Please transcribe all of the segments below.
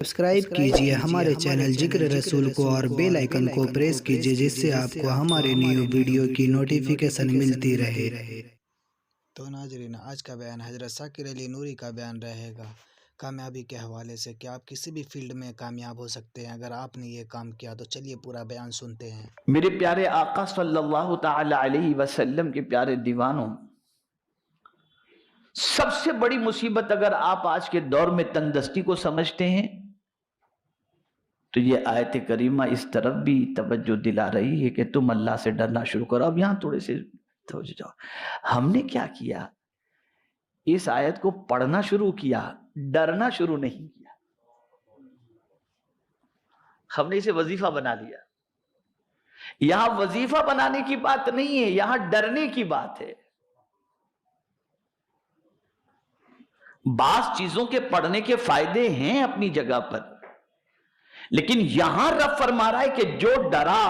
Subscribe کیجئے ہمارے channel ذکر رسول کو اور بیل آئیکن کو پریس کیجئے جس سے آپ کو ہمارے نیو ویڈیو کی نوٹیفیکیشن ملتی رہے۔ تو ناظرین، آج کا بیان حضرت ذاکر علی نوری کا بیان رہے گا کامیابی کے حوالے سے کہ آپ کسی بھی فیلڈ میں کامیاب ہو سکتے ہیں اگر آپ نے یہ کام کیا۔ تو چلیے پورا بیان سنتے ہیں۔ میرے پیارے آقا صلی اللہ تعالی علیہ وسلم کے پیارے دیوانوں، سب سے بڑی مصیبت اگر آپ آج کے دور میں تنگ دستی کو سمجھتے ہیں تو یہ آیت کریمہ اس طرف بھی توجہ دلا رہی ہے کہ تم اللہ سے ڈرنا شروع کرو۔ اب یہاں تھوڑے سے توجہ جاؤ، ہم نے کیا کیا؟ اس آیت کو پڑھنا شروع کیا، ڈرنا شروع نہیں کیا۔ ہم نے اسے وظیفہ بنا لیا۔ یہاں وظیفہ بنانے کی بات نہیں ہے، یہاں ڈرنے کی بات ہے۔ بعض چیزوں کے پڑھنے کے فائدے ہیں اپنی جگہ پر، لیکن یہاں رب فرما رہا ہے کہ جو ڈرا،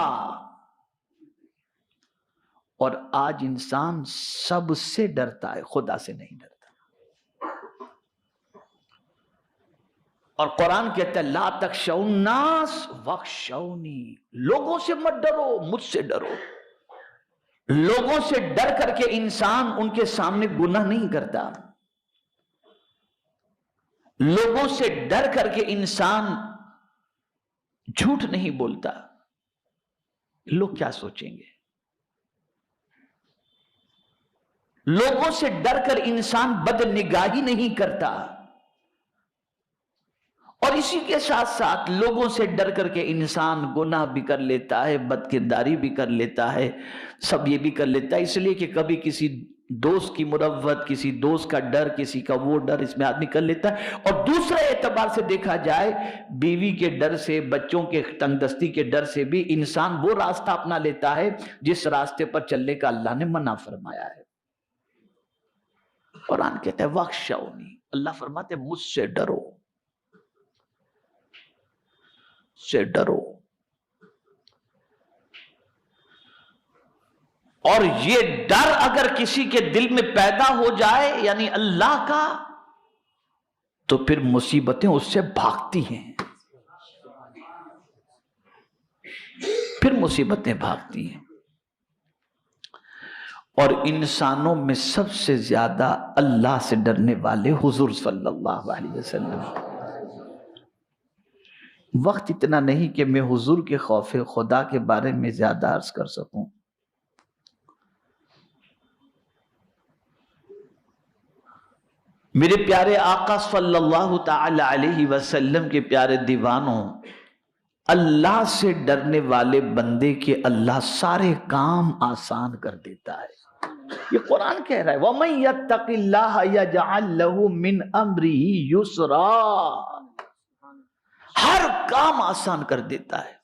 اور آج انسان سب سے ڈرتا ہے، خدا سے نہیں ڈرتا۔ اور قرآن کہتا ہے لا تخشوا الناس واخشونی، لوگوں سے مت ڈرو، مجھ سے ڈرو۔ لوگوں سے ڈر کر کے انسان ان کے سامنے گناہ نہیں کرتا، لوگوں سے ڈر کر کے انسان جھوٹ نہیں بولتا۔ لوگ کیا سوچیں گے؟ لوگوں سے ڈر کر انسان بد نگاہی نہیں کرتا، اور اسی کے ساتھ ساتھ لوگوں سے ڈر کر کے انسان گناہ بھی کر لیتا ہے، بد کرداری بھی کر لیتا ہے، سب یہ بھی کر لیتا ہے، اس لیے کہ کبھی کسی دوست کی مروت، کسی دوست کا ڈر، کسی کا وہ ڈر اس میں آدمی کر لیتا ہے۔ اور دوسرے اعتبار سے دیکھا جائے، بیوی کے ڈر سے، بچوں کے تنگ دستی کے ڈر سے بھی انسان وہ راستہ اپنا لیتا ہے جس راستے پر چلنے کا اللہ نے منع فرمایا ہے۔ قرآن کہتا ہے واخشونی، اللہ فرماتے ہیں مجھ سے ڈرو، سے ڈرو۔ اور یہ ڈر اگر کسی کے دل میں پیدا ہو جائے یعنی اللہ کا، تو پھر مصیبتیں اس سے بھاگتی ہیں، پھر مصیبتیں بھاگتی ہیں۔ اور انسانوں میں سب سے زیادہ اللہ سے ڈرنے والے حضور صلی اللہ علیہ وسلم۔ وقت اتنا نہیں کہ میں حضور کے خوف خدا کے بارے میں زیادہ عرض کر سکوں۔ میرے پیارے آقا صلی اللہ تعالی علیہ وسلم کے پیارے دیوانوں، اللہ سے ڈرنے والے بندے کے اللہ سارے کام آسان کر دیتا ہے۔ یہ قرآن کہہ رہا ہے وَمَن يَتَّقِ اللَّهَ يَجْعَلْ لَهُ مِنْ أَمْرِهِ يُسْرًا، ہر کام آسان کر دیتا ہے۔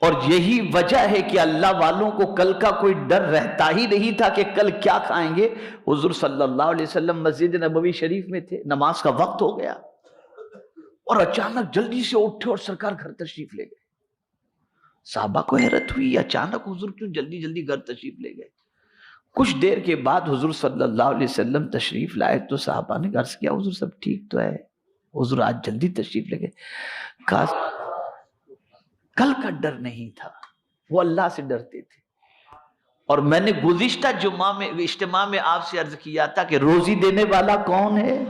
اور یہی وجہ ہے کہ اللہ والوں کو کل کا کوئی ڈر رہتا ہی نہیں تھا کہ کل کیا کھائیں گے۔ حضور صلی اللہ علیہ وسلم مسجد نبوی شریف میں تھے، نماز کا وقت ہو گیا، اور اچانک جلدی سے اٹھے اور سرکار گھر تشریف لے گئے۔ صحابہ کو حیرت ہوئی، اچانک حضور کیوں جلدی جلدی گھر تشریف لے گئے؟ کچھ دیر کے بعد حضور صلی اللہ علیہ وسلم تشریف لائے تو صحابہ نے عرض کیا حضور سب ٹھیک تو ہے؟ حضور آج جلدی تشریف لے گئے۔ کہا کل کا ڈر نہیں تھا، وہ اللہ سے ڈرتے تھے۔ اور میں نے گزشتہ جمعہ میں اجتماع میں آپ سے عرض کیا تھا کہ روزی دینے والا کون ہے؟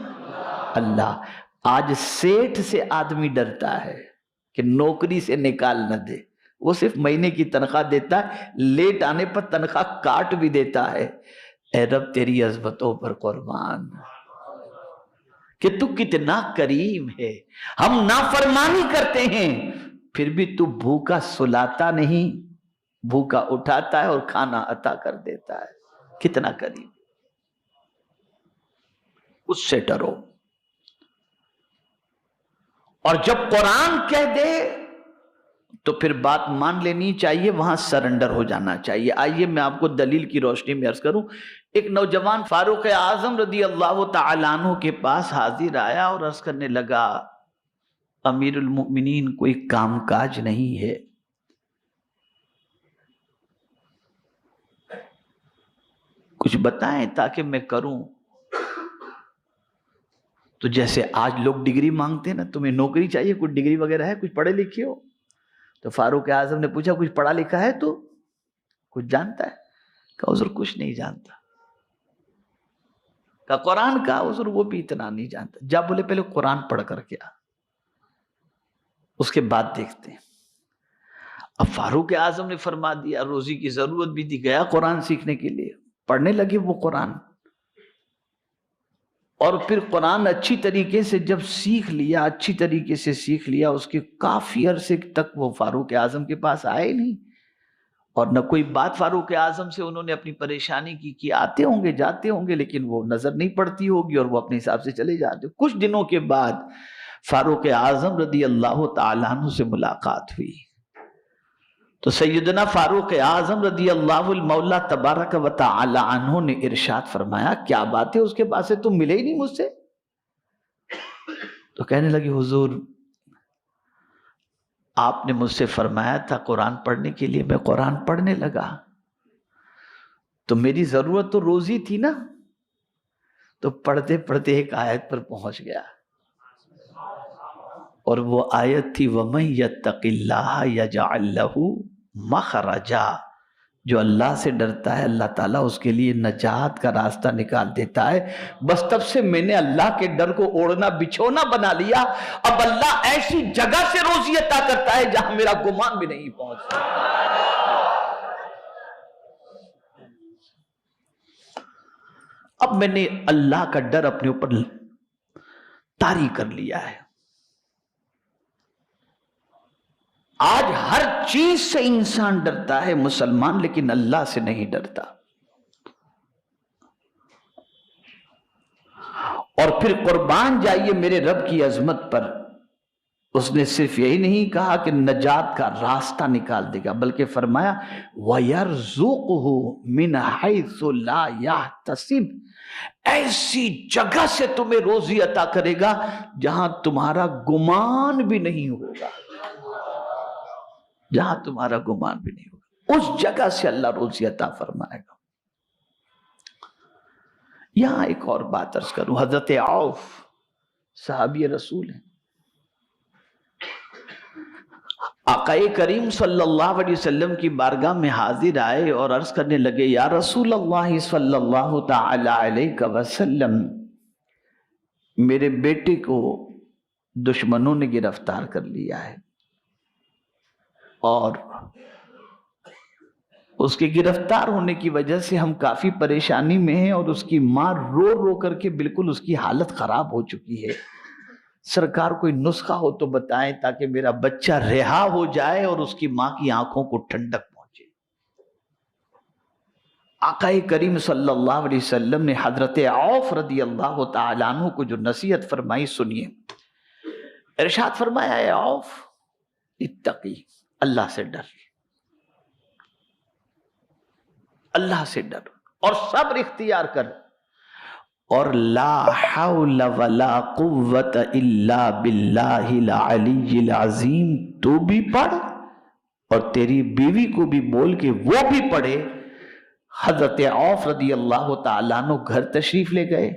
اللہ۔ آج سیٹھ سے آدمی ڈرتا ہے کہ نوکری سے نکال نہ دے، وہ صرف مہینے کی تنخواہ دیتا ہے، لیٹ آنے پر تنخواہ کاٹ بھی دیتا ہے۔ اے رب تیری عظمتوں پر قربان کہ تو کتنا کریم ہے، ہم نافرمانی کرتے ہیں پھر بھی تو بھوکا سلاتا نہیں، بھوکا اٹھاتا ہے اور کھانا عطا کر دیتا ہے، کتنا کریم۔ اس سے ڈرو۔ اور جب قرآن کہہ دے تو پھر بات مان لینی چاہیے، وہاں سرنڈر ہو جانا چاہیے۔ آئیے میں آپ کو دلیل کی روشنی میں عرض کروں۔ ایک نوجوان فاروق اعظم رضی اللہ تعالیٰ عنہ کے پاس حاضر آیا اور عرض کرنے لگا امیر المؤمنین کوئی کام کاج نہیں ہے، کچھ بتائیں تاکہ میں کروں۔ تو جیسے آج لوگ ڈگری مانگتے ہیں نا، تمہیں نوکری چاہیے، کچھ ڈگری وغیرہ ہے، کچھ پڑھے لکھے ہو؟ تو فاروق اعظم نے پوچھا کچھ پڑھا لکھا ہے تو کچھ جانتا ہے؟ کہا حضور کچھ نہیں جانتا۔ کہا قرآن کا؟ حضور وہ بھی اتنا نہیں جانتا۔ جا بولے پہلے قرآن پڑھ کر کے آ، اس کے بعد دیکھتے ہیں۔ اب فاروق اعظم نے فرما دیا، روزی کی ضرورت بھی تھی، گیا قرآن سیکھنے کے لیے، پڑھنے لگے وہ قرآن، اور پھر قرآن اچھی طریقے سے جب سیکھ لیا، اچھی طریقے سے سیکھ لیا، اس کے کافی عرصے تک وہ فاروق اعظم کے پاس آئے نہیں، اور نہ کوئی بات فاروق اعظم سے انہوں نے اپنی پریشانی کی کہ آتے ہوں گے جاتے ہوں گے، لیکن وہ نظر نہیں پڑتی ہوگی اور وہ اپنے حساب سے چلے جاتے۔ کچھ دنوں کے بعد فاروق اعظم رضی اللہ تعالیٰ عنہ سے ملاقات ہوئی، تو سیدنا فاروق اعظم رضی اللہ المولا تبارک و تعالی عنہ نے ارشاد فرمایا، کیا بات ہے اس کے پاس سے تم ملے ہی نہیں مجھ سے؟ تو کہنے لگی حضور آپ نے مجھ سے فرمایا تھا قرآن پڑھنے کے لیے، میں قرآن پڑھنے لگا، تو میری ضرورت تو روزی تھی نا، تو پڑھتے پڑھتے ایک آیت پر پہنچ گیا، اور وہ آیت تھی وَمَن يَتَّقِ اللَّهَ يَجْعَلْ لَهُ مَخْرَجًا، جو اللہ سے ڈرتا ہے اللہ تعالیٰ اس کے لیے نجات کا راستہ نکال دیتا ہے۔ بس تب سے میں نے اللہ کے ڈر کو اوڑھنا بچھونا بنا لیا، اب اللہ ایسی جگہ سے روزی عطا کرتا ہے جہاں میرا گمان بھی نہیں پہنچتا۔ اب میں نے اللہ کا ڈر اپنے اوپر طاری کر لیا ہے۔ آج ہر چیز سے انسان ڈرتا ہے مسلمان، لیکن اللہ سے نہیں ڈرتا۔ اور پھر قربان جائیے میرے رب کی عظمت پر، اس نے صرف یہی نہیں کہا کہ نجات کا راستہ نکال دے گا، بلکہ فرمایا وَيَرْزُقُهُ مِنْ حَيْثُ لَا يَحْتَسِبُ، ایسی جگہ سے تمہیں روزی عطا کرے گا جہاں تمہارا گمان بھی نہیں ہوگا، جہاں تمہارا گمان بھی نہیں ہوگا، اس جگہ سے اللہ روزی عطا فرمائے گا۔ یہاں ایک اور بات عرض کروں، حضرت عوف صحابی رسول ہیں، آقا کریم صلی اللہ علیہ وسلم کی بارگاہ میں حاضر آئے اور عرض کرنے لگے یا رسول اللہ صلی اللہ تعالی علیہ وسلم، میرے بیٹے کو دشمنوں نے گرفتار کر لیا ہے، اور اس کے گرفتار ہونے کی وجہ سے ہم کافی پریشانی میں ہیں، اور اس کی ماں رو رو کر کے بالکل اس کی حالت خراب ہو چکی ہے۔ سرکار کوئی نسخہ ہو تو بتائیں تاکہ میرا بچہ رہا ہو جائے اور اس کی ماں کی آنکھوں کو ٹھنڈک پہنچے۔ آقا کریم صلی اللہ علیہ وسلم نے حضرت عوف رضی اللہ تعالیٰ عنہ کو جو نصیحت فرمائی سنیے۔ ارشاد فرمایا اے عوف اتقی، اللہ سے ڈر، اللہ سے ڈر اور صبر اختیار کر، اور لا حول ولا قوت الا باللہ العلی العظیم، تو بھی پڑھ اور تیری بیوی کو بھی بول کے وہ بھی پڑھے۔ حضرت عوف رضی اللہ تعالیٰ عنہ گھر تشریف لے گئے،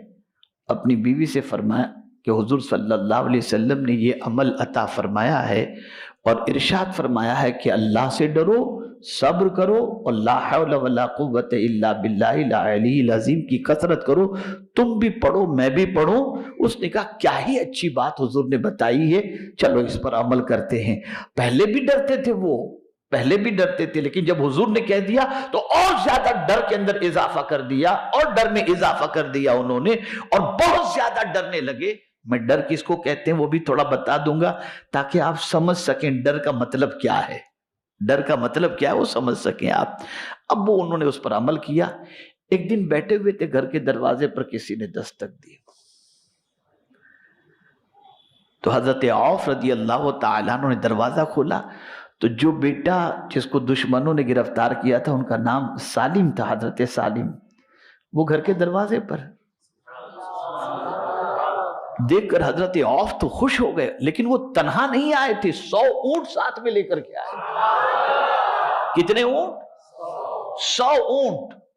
اپنی بیوی سے فرمایا کہ حضور صلی اللہ علیہ وسلم نے یہ عمل عطا فرمایا ہے اور ارشاد فرمایا ہے کہ اللہ سے ڈرو، صبر کرو، اور لا حول ولا قوت الا باللہ العلی العظیم کی کثرت کرو، تم بھی پڑھو میں بھی پڑھوں۔ اس نے کہا کیا ہی اچھی بات حضور نے بتائی ہے، چلو اس پر عمل کرتے ہیں۔ پہلے بھی ڈرتے تھے وہ، پہلے بھی ڈرتے تھے، لیکن جب حضور نے کہہ دیا تو اور زیادہ ڈر کے اندر اضافہ کر دیا، اور ڈر میں اضافہ کر دیا انہوں نے، اور بہت زیادہ ڈرنے لگے۔ میں ڈر کس کو کہتے ہیں وہ بھی تھوڑا بتا دوں گا تاکہ آپ سمجھ سکیں ڈر کا مطلب کیا ہے، ڈر کا مطلب کیا ہے وہ سمجھ سکیں آپ۔ اب وہ انہوں نے اس پر عمل کیا۔ ایک دن بیٹھے ہوئے تھے، گھر کے دروازے پر کسی نے دستک دی، تو حضرت عوف رضی اللہ تعالیٰ عنہ نے دروازہ کھولا، تو جو بیٹا جس کو دشمنوں نے گرفتار کیا تھا ان کا نام سالم تھا، حضرت سالم، وہ گھر کے دروازے پر دیکھ کر حضرت عوف تو خوش ہو گئے، لیکن وہ تنہا نہیں آئے تھے، 100 اونٹ ساتھ میں لے کر کے آئے۔ کتنے اونٹ؟ 100 اونٹ۔